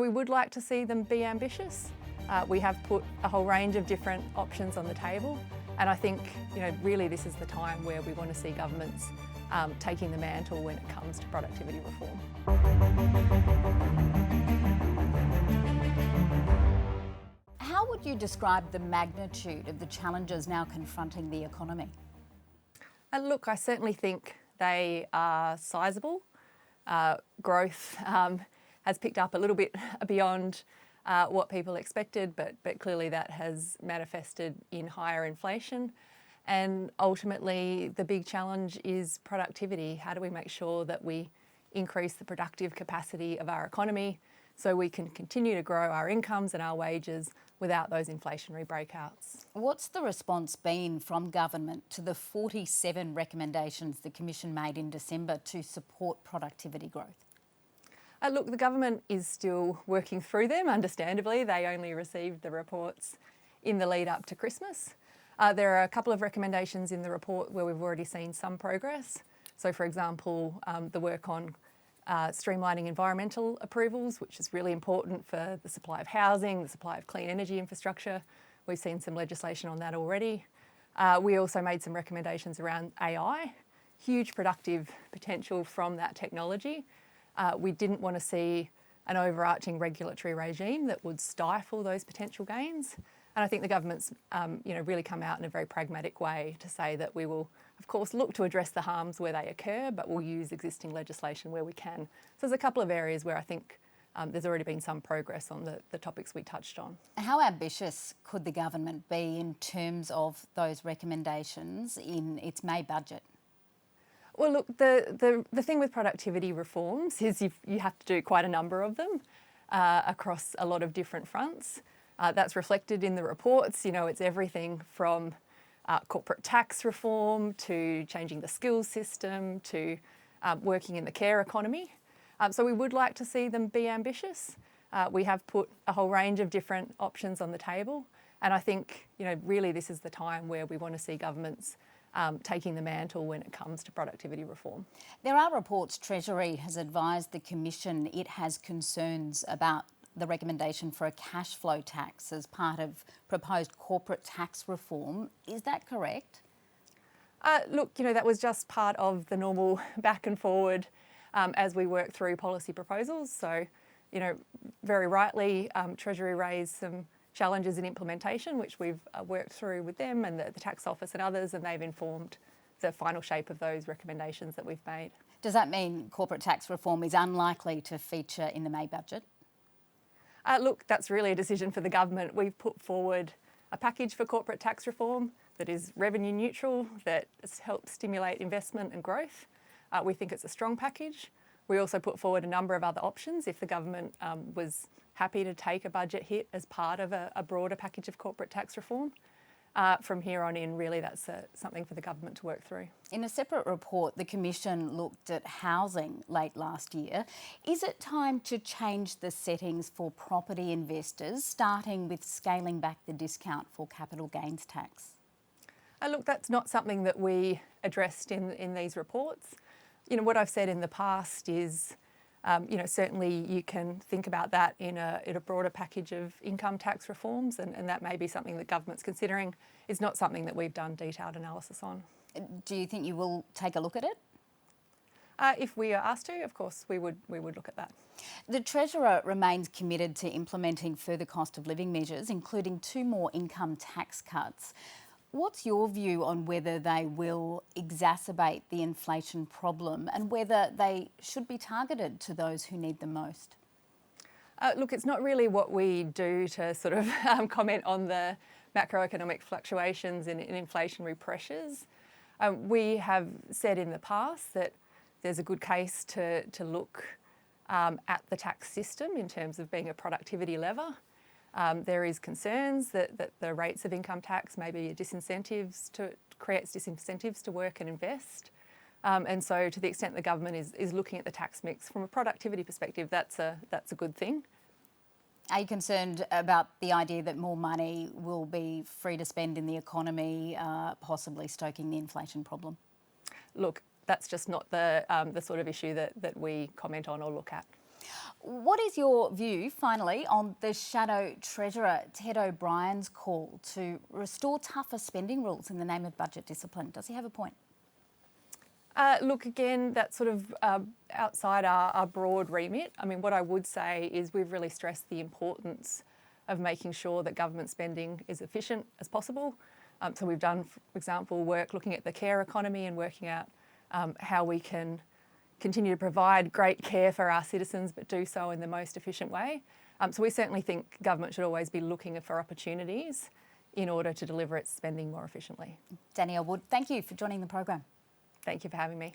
We would like to see them be ambitious. We have put a whole range of different options on the table, and I think really this is the time where we want to see governments taking the mantle when it comes to productivity reform. How would you describe the magnitude of the challenges now confronting the economy? Look, I certainly think they are sizable. Growth has picked up a little bit beyond what people expected, but clearly that has manifested in higher inflation. And ultimately, the big challenge is productivity. How do we make sure that we increase the productive capacity of our economy so we can continue to grow our incomes and our wages without those inflationary breakouts? What's the response been from government to the 47 recommendations the Commission made in December to support productivity growth? Look, the government is still working through them, understandably. They only received the reports in the lead up to Christmas. There are a couple of recommendations in the report where we've already seen some progress. So, for example, the work on streamlining environmental approvals, which is really important for the supply of housing, the supply of clean energy infrastructure. We've seen some legislation on that already. We also made some recommendations around AI, huge productive potential from that technology. We didn't want to see an overarching regulatory regime that would stifle those potential gains. And I think the government's really come out in a very pragmatic way to say that we will, of course, look to address the harms where they occur, but we'll use existing legislation where we can. So there's a couple of areas where I think there's already been some progress on the topics we touched on. How ambitious could the government be in terms of those recommendations in its May budget? Well, look, the thing with productivity reforms is you have to do quite a number of them across a lot of different fronts. That's reflected in the reports. It's everything from corporate tax reform to changing the skills system to working in the care economy. So we would like to see them be ambitious. We have put a whole range of different options on the table, and I think really this is the time where we want to see governments taking the mantle when it comes to productivity reform. There are reports Treasury has advised the Commission it has concerns about the recommendation for a cash flow tax as part of proposed corporate tax reform. Is that correct? Look, that was just part of the normal back and forward as we work through policy proposals. So, very rightly, Treasury raised some challenges in implementation, which we've worked through with them and the Tax Office and others, and they've informed the final shape of those recommendations that we've made. Does that mean corporate tax reform is unlikely to feature in the May budget? Look, that's really a decision for the government. We've put forward a package for corporate tax reform that is revenue neutral, that helps stimulate investment and growth. We think it's a strong package. We also put forward a number of other options if the government was happy to take a budget hit as part of a broader package of corporate tax reform. From here on in, really, that's something for the government to work through. In a separate report, the Commission looked at housing late last year. Is it time to change the settings for property investors, starting with scaling back the discount for capital gains tax? Look, that's not something that we addressed in these reports. What I've said in the past is certainly you can think about that in a broader package of income tax reforms, and that may be something that government's considering. It's not something that we've done detailed analysis on. Do you think you will take a look at it? If we are asked to, of course, we would look at that. The Treasurer remains committed to implementing further cost of living measures, including 2 more income tax cuts. What's your view on whether they will exacerbate the inflation problem and whether they should be targeted to those who need them most? Look, it's not really what we do to sort of comment on the macroeconomic fluctuations and inflationary pressures. We have said in the past that there's a good case to look at the tax system in terms of being a productivity lever. There is concerns that the rates of income tax may be creates disincentives to work and invest. And so to the extent the government is looking at the tax mix from a productivity perspective, that's a good thing. Are you concerned about the idea that more money will be free to spend in the economy, possibly stoking the inflation problem? Look, that's just not the sort of issue that we comment on or look at. What is your view, finally, on the Shadow Treasurer Ted O'Brien's call to restore tougher spending rules in the name of budget discipline? Does he have a point? Look, again, that's sort of outside our broad remit. I mean, what I would say is we've really stressed the importance of making sure that government spending is efficient as possible. So we've done, for example, work looking at the care economy and working out how we can continue to provide great care for our citizens, but do so in the most efficient way. So we certainly think government should always be looking for opportunities in order to deliver its spending more efficiently. Danielle Wood, thank you for joining the program. Thank you for having me.